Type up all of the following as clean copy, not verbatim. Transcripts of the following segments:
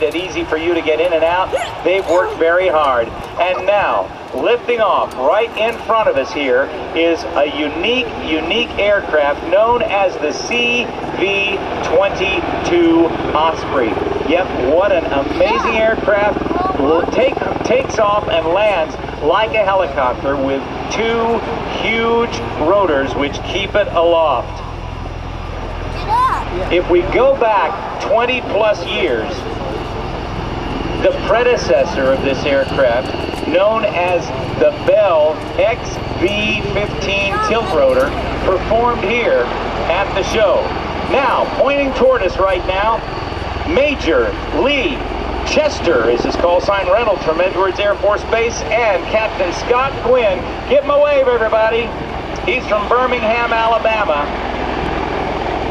made it easy for you to get in and out. They've worked very hard. And now, lifting off right in front of us here is a unique aircraft known as the CV-22 Osprey. Yep, what an amazing aircraft. Takes off and lands like a helicopter with two huge rotors which keep it aloft. If we go back 20 plus years, the predecessor of this aircraft, known as the Bell XB-15 tilt rotor, performed here at the show. Now, pointing toward us right now, Major Lee Chester is his call sign, Reynolds from Edwards Air Force Base, and Captain Scott Quinn. Give him a wave, everybody. He's from Birmingham, Alabama.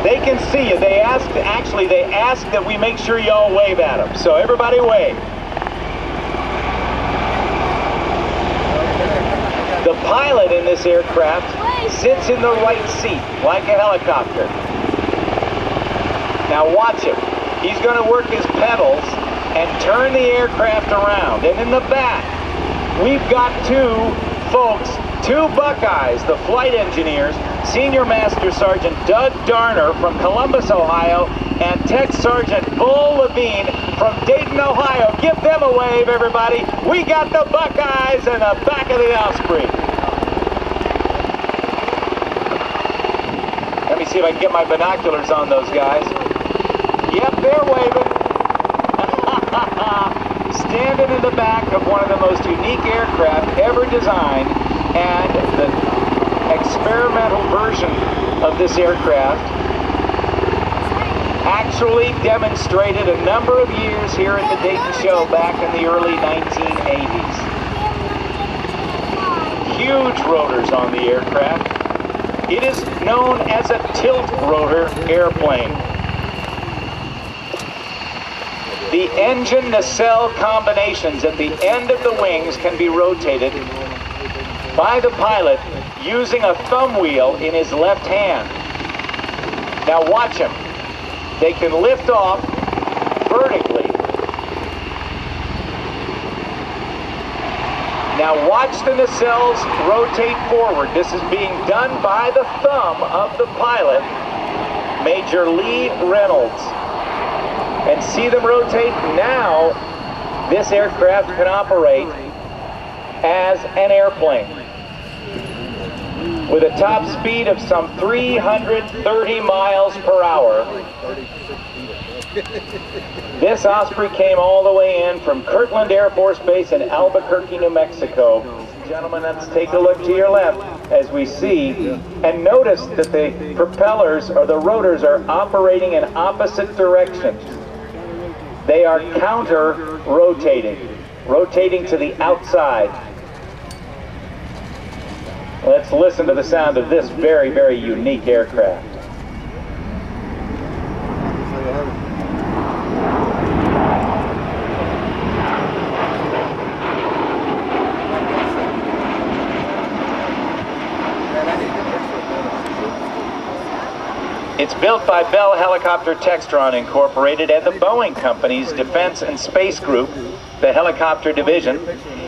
They can see you. They asked that we make sure y'all wave at them. So everybody wave. The pilot in this aircraft sits in the right seat like a helicopter. Now watch him. He's going to work his pedals and turn the aircraft around. And in the back, we've got two folks, two Buckeyes, the flight engineers, Senior Master Sergeant Doug Darner from Columbus, Ohio, and Tech Sergeant Bull Levine from Dayton, Ohio. Give them a wave, everybody. We got the Buckeyes in the back of the Osprey. Let me see if I can get my binoculars on those guys. Yep, they're waving. Standing in the back of one of the most unique aircraft ever designed, and the experimental version of this aircraft actually demonstrated a number of years here at the Dayton show back in the early 1980s. Huge rotors on the aircraft. It is known as a tilt rotor airplane. The engine nacelle combinations at the end of the wings can be rotated by the pilot using a thumb wheel in his left hand. Now watch him. They can lift off vertically. Now watch the nacelles rotate forward. This is being done by the thumb of the pilot, Major Lee Reynolds. And see them rotate. Now this aircraft can operate as an airplane with a top speed of some 330 miles per hour. This Osprey came all the way in from Kirkland Air Force Base in Albuquerque, New Mexico. Gentlemen, let's take a look to your left as we see, and notice that the propellers or the rotors are operating in opposite directions. They are counter-rotating, rotating to the outside. Let's listen to the sound of this very, very unique aircraft. It's built by Bell Helicopter Textron Incorporated and the Boeing Company's Defense and Space Group, the helicopter division.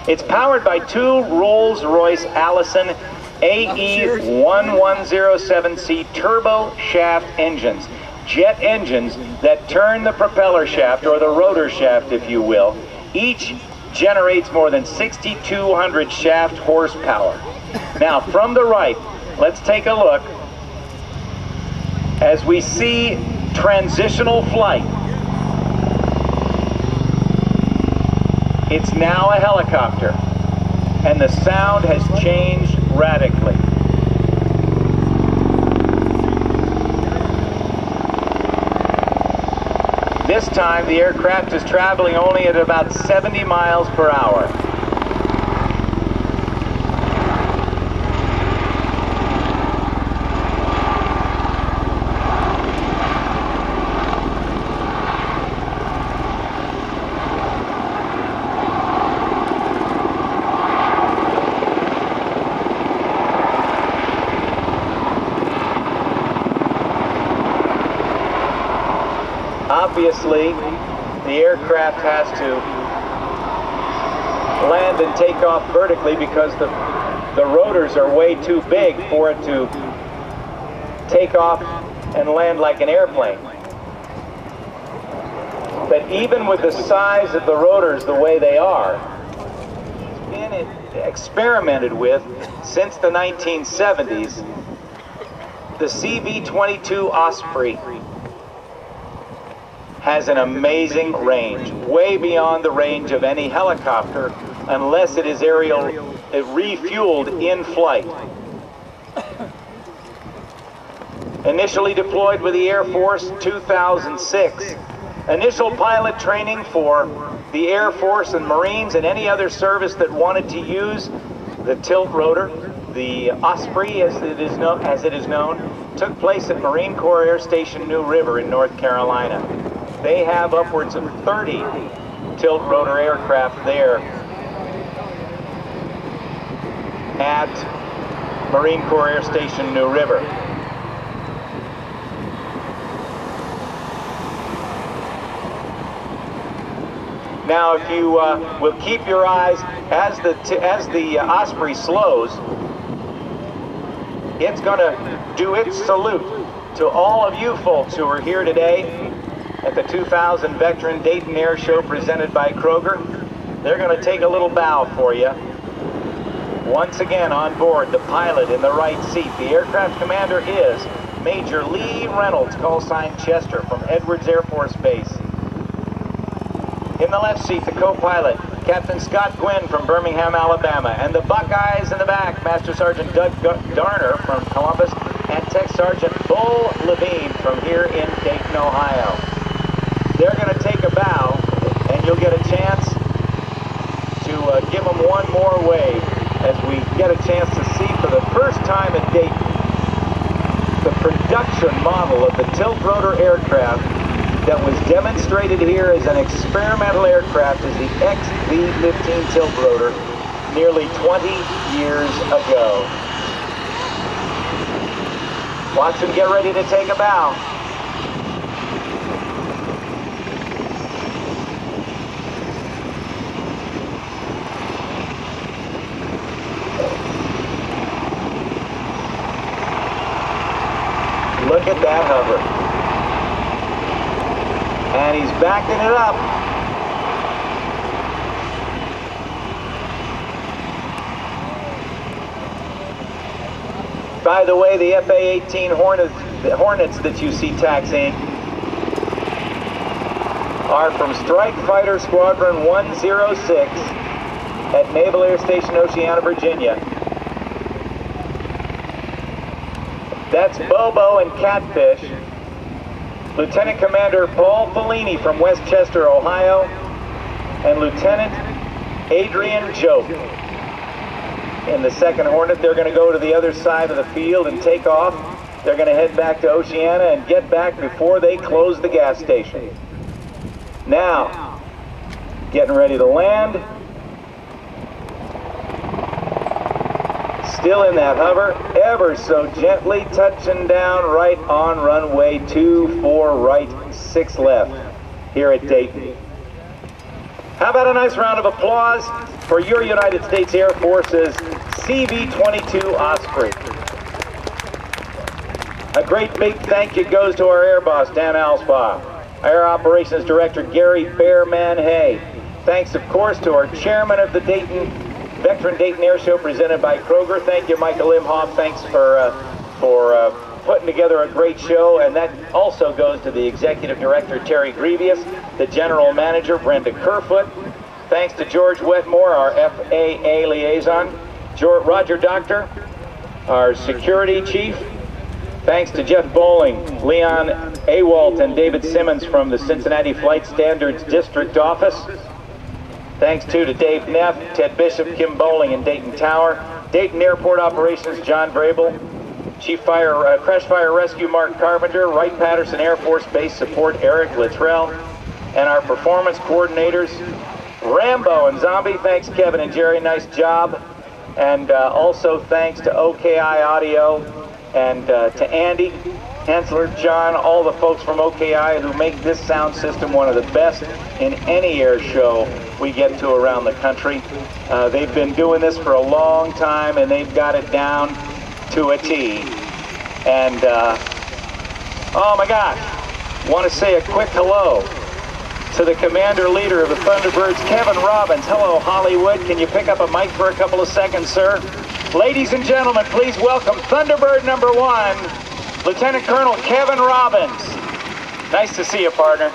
It's powered by two Rolls-Royce Allison AE1107C turbo shaft engines, jet engines that turn the propeller shaft, or the rotor shaft if you will. Each generates more than 6,200 shaft horsepower. Now from the right, let's take a look as we see transitional flight. It's now a helicopter, and the sound has changed radically. This time the aircraft is traveling only at about 70 miles per hour. Obviously, the aircraft has to land and take off vertically because the rotors are way too big for it to take off and land like an airplane. But even with the size of the rotors the way they are, it's been experimented with since the 1970s. The CV-22 Osprey has an amazing range, way beyond the range of any helicopter, unless it is refueled in flight. Initially deployed with the Air Force 2006. Initial pilot training for the Air Force and Marines and any other service that wanted to use the tilt rotor, the Osprey as it is known, took place at Marine Corps Air Station New River in North Carolina. They have upwards of 30 tilt rotor aircraft there at Marine Corps Air Station New River. Now, if you will keep your eyes, as the Osprey slows, it's going to do its salute to all of you folks who are here today at the 2000 Vectren Dayton Airshow presented by Kroger. They're going to take a little bow for you. Once again on board, the pilot in the right seat. The aircraft commander is Major Lee Reynolds, call sign Chester, from Edwards Air Force Base. In the left seat, the co-pilot, Captain Scott Gwynn from Birmingham, Alabama. And the Buckeyes in the back, Master Sergeant Doug Darner from Columbus, and Tech Sergeant Bull Levine from here in Dayton, Ohio. They're going to take a bow, and you'll get a chance to give them one more wave as we get a chance to see for the first time at Dayton the production model of the tilt rotor aircraft that was demonstrated here as an experimental aircraft as the XV-15 tilt rotor nearly 20 years ago. Watch them get ready to take a bow. Look at that hover. And he's backing it up. By the way, the FA-18 Hornets that you see taxiing are from Strike Fighter Squadron 106 at Naval Air Station Oceana, Virginia. That's Bobo and Catfish. Lieutenant Commander Paul Fellini from Westchester, Ohio, and Lieutenant Adrian Jope. In the second Hornet, they're going to go to the other side of the field and take off. They're going to head back to Oceana and get back before they close the gas station. Now, getting ready to land. Still in that hover, ever so gently touching down right on runway 24 right, 6 left here at Dayton. How about a nice round of applause for your United States Air Force's CV-22 Osprey. A great big thank you goes to our air boss, Dan Alspaugh, Air Operations Director Gary Bearman Hay. Thanks, of course, to our chairman of the Vectren Dayton Airshow presented by Kroger. Thank you, Michael Imhoff. Thanks for putting together a great show. And that also goes to the Executive Director, Terry Grevious, the General Manager, Brenda Kerfoot. Thanks to George Wetmore, our FAA liaison. Roger Doctor, our Security Chief. Thanks to Jeff Bowling, Leon Awalt, and David Simmons from the Cincinnati Flight Standards District Office. Thanks to Dave Neff, Ted Bishop, Kim Bowling, and Dayton Tower. Dayton Airport Operations, John Vrabel. Chief Crash Fire Rescue, Mark Carpenter. Wright-Patterson Air Force Base Support, Eric Luttrell. And our performance coordinators, Rambo and Zombie. Thanks, Kevin and Jerry. Nice job. And also thanks to OKI Audio and to Andy Chancellor John, all the folks from OKI who make this sound system one of the best in any air show we get to around the country. They've been doing this for a long time, and they've got it down to a T. And, oh my gosh, want to say a quick hello to the commander leader of the Thunderbirds, Kevin Robbins. Hello, Hollywood. Can you pick up a mic for a couple of seconds, sir? Ladies and gentlemen, please welcome Thunderbird number 1, Lieutenant Colonel Kevin Robbins. Nice to see you, partner.